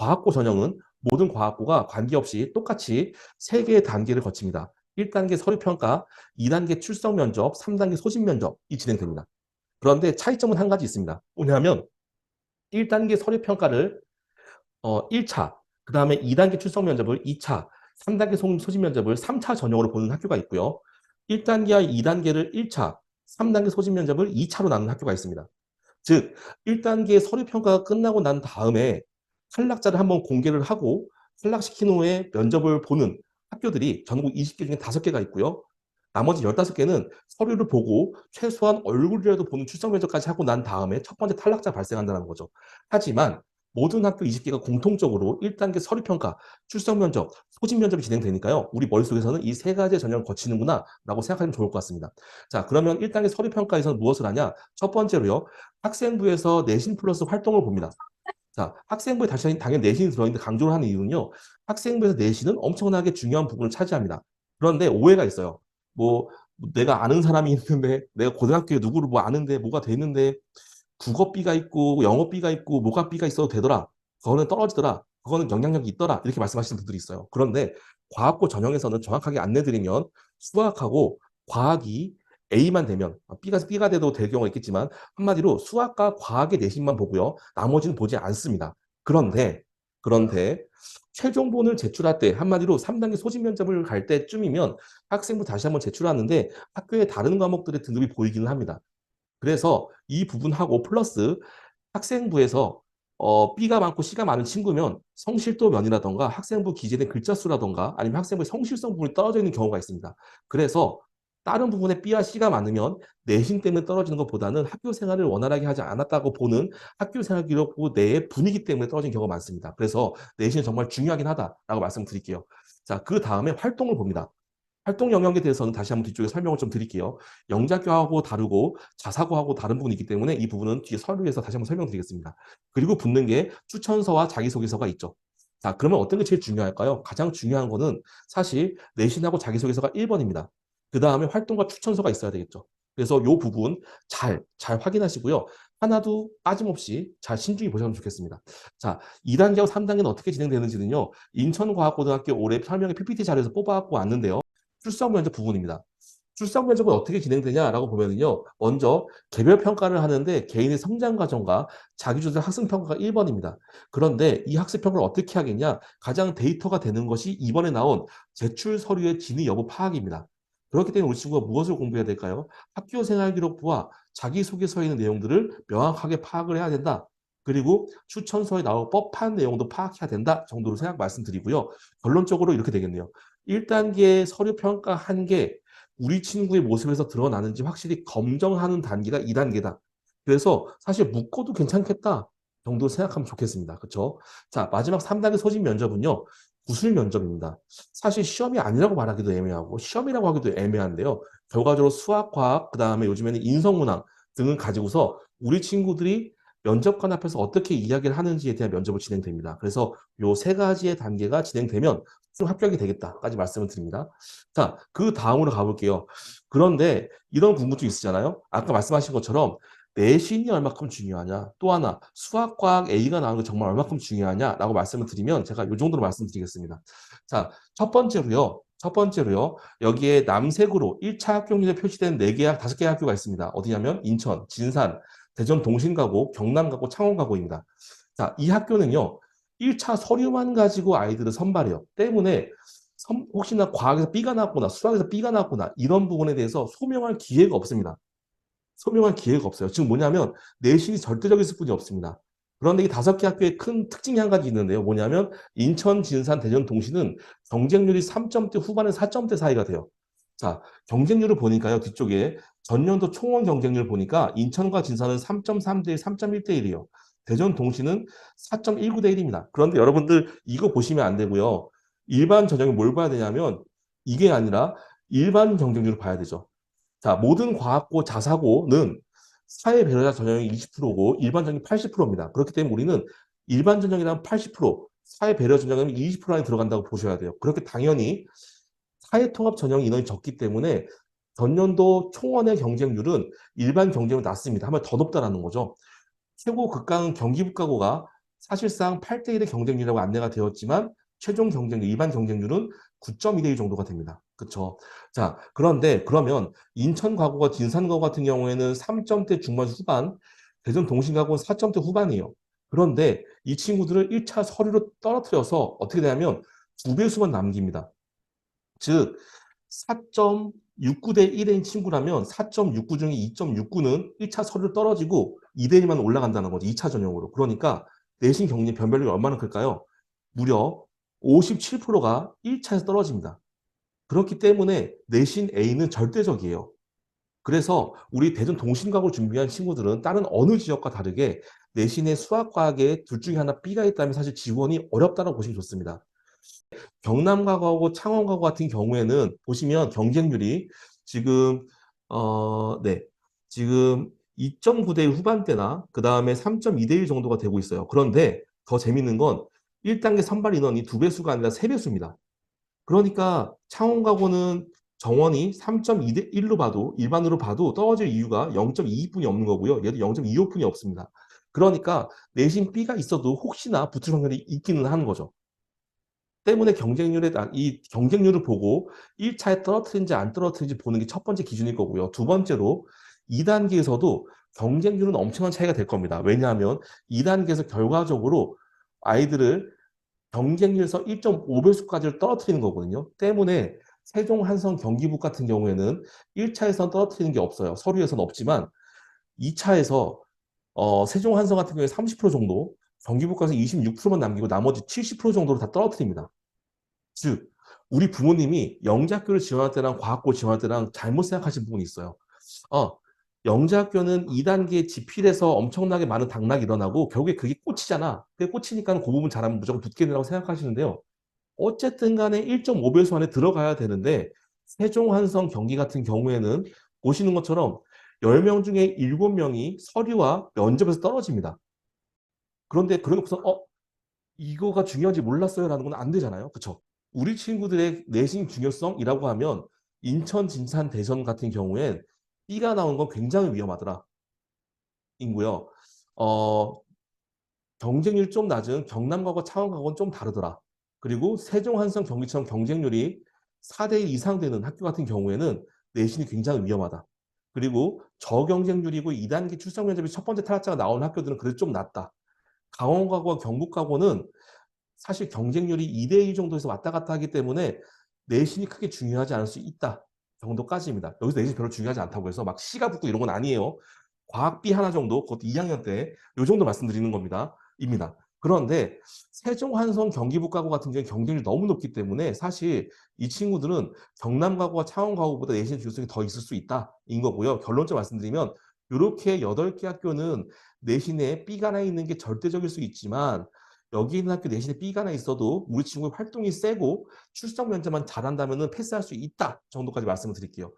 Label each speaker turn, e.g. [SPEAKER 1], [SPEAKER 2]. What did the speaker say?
[SPEAKER 1] 과학고 전형은 모든 과학고가 관계없이 똑같이 3개의 단계를 거칩니다. 1단계 서류평가, 2단계 출석면접, 3단계 소집면접이 진행됩니다. 그런데 차이점은 한 가지 있습니다. 뭐냐면 1단계 서류평가를 1차, 그 다음에 2단계 출석면접을 2차, 3단계 소집면접을 3차 전형으로 보는 학교가 있고요. 1단계와 2단계를 1차, 3단계 소집면접을 2차로 나누는 학교가 있습니다. 즉 1단계 서류평가가 끝나고 난 다음에 탈락자를 한번 공개를 하고 탈락시킨 후에 면접을 보는 학교들이 전국 20개 중에 5개가 있고요. 나머지 15개는 서류를 보고 최소한 얼굴이라도 보는 출석 면접까지 하고 난 다음에 첫 번째 탈락자 발생한다는 거죠. 하지만 모든 학교 20개가 공통적으로 1단계 서류평가, 출석 면접, 소집 면접이 진행되니까요. 우리 머릿속에서는 이 3가지의 전형을 거치는구나 라고 생각하면 좋을 것 같습니다. 자, 그러면 1단계 서류평가에서는 무엇을 하냐? 첫 번째로요. 학생부에서 내신 플러스 활동을 봅니다. 자, 학생부에 다시 당연히 내신이 들어있는데 강조를 하는 이유는요. 학생부에서 내신은 엄청나게 중요한 부분을 차지합니다. 그런데 오해가 있어요. 뭐 내가 아는 사람이 있는데 내가 고등학교에 누구를 뭐 아는데 뭐가 되는데 국어비가 있고 영어비가 있고 뭐가비가 있어도 되더라. 그거는 떨어지더라. 그거는 영향력이 있더라. 이렇게 말씀하시는 분들이 있어요. 그런데 과학고 전형에서는 정확하게 안내드리면 수학하고 과학이 A만 되면 B가 돼도 될 경우가 있겠지만 한마디로 수학과 과학의 내신만 보고요. 나머지는 보지 않습니다. 그런데 최종본을 제출할 때 한마디로 3단계 소집 면접을 갈 때쯤이면 학생부 다시 한번 제출하는데 학교의 다른 과목들의 등급이 보이기는 합니다. 그래서 이 부분하고 플러스 학생부에서 B가 많고 C가 많은 친구면 성실도 면이라던가 학생부 기재된 글자 수라던가 아니면 학생부의 성실성 부분이 떨어져 있는 경우가 있습니다. 그래서 다른 부분에 B와 C가 많으면 내신 때문에 떨어지는 것보다는 학교 생활을 원활하게 하지 않았다고 보는 학교 생활 기록부 내의 분위기 때문에 떨어지는 경우가 많습니다. 그래서 내신이 정말 중요하긴 하다라고 말씀드릴게요. 자, 그 다음에 활동을 봅니다. 활동 영역에 대해서는 다시 한번 뒤쪽에 설명을 좀 드릴게요. 영작교하고 다르고 자사고하고 다른 부분이 있기 때문에 이 부분은 뒤에 서류에서 다시 한번 설명드리겠습니다. 그리고 붙는 게 추천서와 자기소개서가 있죠. 자, 그러면 어떤 게 제일 중요할까요? 가장 중요한 거는 사실 내신하고 자기소개서가 1번입니다. 그 다음에 활동과 추천서가 있어야 되겠죠. 그래서 이 부분 잘 확인하시고요. 하나도 빠짐없이 잘 신중히 보시면 좋겠습니다. 자, 2단계와 3단계는 어떻게 진행되는지는요. 인천과학고등학교 올해 설명의 PPT 자료에서 뽑아갖고 왔는데요. 출석 면접 부분입니다. 출석 면접은 어떻게 진행되냐라고 보면요. 먼저 개별 평가를 하는데 개인의 성장 과정과 자기주도 학습 평가가 1번입니다. 그런데 이 학습 평가를 어떻게 하겠냐? 가장 데이터가 되는 것이 이번에 나온 제출 서류의 진위 여부 파악입니다. 그렇기 때문에 우리 친구가 무엇을 공부해야 될까요? 학교 생활 기록부와 자기소개서에 있는 내용들을 명확하게 파악을 해야 된다. 그리고 추천서에 나올 법한 내용도 파악해야 된다 정도로 생각 말씀드리고요. 결론적으로 이렇게 되겠네요. 1단계 서류 평가 한 개, 우리 친구의 모습에서 드러나는지 확실히 검증하는 단계가 2단계다. 그래서 사실 묶어도 괜찮겠다 정도 생각하면 좋겠습니다. 그렇죠? 자, 마지막 3단계 소집 면접은요. 구술 면접입니다. 사실 시험이 아니라고 말하기도 애매하고 시험이라고 하기도 애매한데요. 결과적으로 수학, 과학, 그다음에 요즘에는 인성문항 등을 가지고서 우리 친구들이 면접관 앞에서 어떻게 이야기를 하는지에 대한 면접을 진행됩니다. 그래서 요 3가지의 단계가 진행되면 합격이 되겠다까지 말씀을 드립니다. 자, 그 다음으로 가볼게요. 그런데 이런 궁금증이 있으잖아요. 아까 말씀하신 것처럼 내신이 얼마큼 중요하냐, 또 하나 수학, 과학 A가 나오는 게 정말 얼마큼 중요하냐라고 말씀을 드리면 제가 이 정도로 말씀드리겠습니다. 자, 첫 번째로요. 여기에 남색으로 1차 합격률에 표시된 4개, 5개 학교가 있습니다. 어디냐면 인천, 진산, 대전 동신가고, 경남가고, 창원가고입니다. 자, 이 학교는요. 1차 서류만 가지고 아이들을 선발해요. 때문에 혹시나 과학에서 B가 나왔구나, 수학에서 B가 나왔구나 이런 부분에 대해서 소명할 기회가 없습니다. 소명할 기회가 없어요. 지금 뭐냐면 내신이 절대적일 수뿐이 없습니다. 그런데 이 5개 학교의 큰 특징이 한 가지 있는데요. 뭐냐면 인천, 진산, 대전, 동시는 경쟁률이 3점대 후반에 4점대 사이가 돼요. 자, 경쟁률을 보니까요. 뒤쪽에 전년도 총원 경쟁률 보니까 인천과 진산은 3.3대 1, 3.1대 1이에요. 대전, 동시는 4.19대 1입니다. 그런데 여러분들 이거 보시면 안 되고요. 일반 전형이 뭘 봐야 되냐면 이게 아니라 일반 경쟁률을 봐야 되죠. 자, 모든 과학고 자사고는 사회 배려자 전형이 20%고 일반 전형이 80%입니다. 그렇기 때문에 우리는 일반 전형이랑 80%, 사회 배려 전형은 20% 안에 들어간다고 보셔야 돼요. 그렇게 당연히 사회 통합 전형 인원이 적기 때문에 전년도 총원의 경쟁률은 일반 경쟁률 낮습니다. 하면 더 높다라는 거죠. 최고 극강은 경기북가고가 사실상 8대1의 경쟁률이라고 안내가 되었지만 최종 경쟁률, 일반 경쟁률은 9.2대1 정도가 됩니다. 그쵸? 자, 그런데 그러면 인천과구가 진산과구 같은 경우에는 3점대 중반 후반, 대전 동신과구는 4점대 후반이에요. 그런데 이 친구들을 1차 서류로 떨어뜨려서 어떻게 되냐면 2배수만 남깁니다. 즉 4.69대 1인 친구라면 4.69 중에 2.69는 1차 서류를 떨어지고 2대 1만 올라간다는 거죠. 2차 전형으로. 그러니까 내신 경쟁 변별률이 얼마나 클까요? 무려 57%가 1차에서 떨어집니다. 그렇기 때문에 내신 A는 절대적이에요. 그래서 우리 대전 동신과학을 준비한 친구들은 다른 어느 지역과 다르게 내신의 수학과학에 둘 중에 하나 B가 있다면 사실 지원이 어렵다고 보시면 좋습니다. 경남과거하고 창원과거 같은 경우에는 보시면 경쟁률이 지금 네, 지금 2.9대 후반대나 그 다음에 3.2대 1 정도가 되고 있어요. 그런데 더 재밌는 건 1단계 선발 인원이 2배수가 아니라 3배수입니다. 그러니까 창원과거는 정원이 3.2대 1로 봐도 일반으로 봐도 떨어질 이유가 0.22분이 없는 거고요. 얘도 0.25분이 없습니다. 그러니까 내신 B가 있어도 혹시나 붙을 확률이 있기는 하는 거죠. 때문에 이 경쟁률을 보고 1차에 떨어뜨린지 안 떨어뜨린지 보는 게 첫 번째 기준일 거고요. 두 번째로 2단계에서도 경쟁률은 엄청난 차이가 될 겁니다. 왜냐하면 2단계에서 결과적으로 아이들을 경쟁률에서 1.5배수까지를 떨어뜨리는 거거든요. 때문에 세종, 한성, 경기북 같은 경우에는 1차에서는 떨어뜨리는 게 없어요. 서류에서는 없지만 2차에서 세종, 한성 같은 경우에 30% 정도, 경기북 가서 26%만 남기고 나머지 70% 정도로 다 떨어뜨립니다. 즉 우리 부모님이 영재학교를 지원할 때랑 과학고 지원할 때랑 잘못 생각하신 부분이 있어요. 어, 영재학교는 2단계 지필에서 엄청나게 많은 당락이 일어나고 결국에 그게 꽂히잖아. 그게 꽂히니까 그 부분 잘하면 무조건 붙게 된다고 생각하시는데요. 어쨌든 간에 1.5배수 안에 들어가야 되는데 세종, 한성, 경기 같은 경우에는 보시는 것처럼 10명 중에 7명이 서류와 면접에서 떨어집니다. 그런데 그러고서 이거가 중요한지 몰랐어요라는 건 안 되잖아요. 그렇죠? 우리 친구들의 내신 중요성이라고 하면 인천, 진산, 대전 같은 경우엔 B가 나온 건 굉장히 위험하더라. 인고요. 어, 경쟁률 좀 낮은 경남과거, 창원과거는 좀 다르더라. 그리고 세종, 한성, 경기처럼 경쟁률이 4대1 이상 되는 학교 같은 경우에는 내신이 굉장히 위험하다. 그리고 저경쟁률이고 2단계 출석 면접이 첫 번째 탈락자가 나오는 학교들은 그래도 좀 낫다. 강원과거와 경북과거는 사실 경쟁률이 2대2 정도에서 왔다 갔다 하기 때문에 내신이 크게 중요하지 않을 수 있다 정도까지입니다. 여기서 내신이 별로 중요하지 않다고 해서 막 C가 붙고 이런 건 아니에요. 과학비 하나 정도, 그것도 2학년 때 이 정도 말씀드리는 겁니다. 입니다. 그런데 세종, 한성, 경기북과고 같은 경우에 경쟁률이 너무 높기 때문에 사실 이 친구들은 경남과고와 창원과고보다 내신 중요성이 더 있을 수 있다 인 거고요. 결론적으로 말씀드리면 이렇게 8개 학교는 내신에 B가 하나 있는 게 절대적일 수 있지만 여기 있는 학교 내신에 B가 하나 있어도 우리 친구의 활동이 세고 출석 면접만 잘한다면 패스할 수 있다 정도까지 말씀을 드릴게요.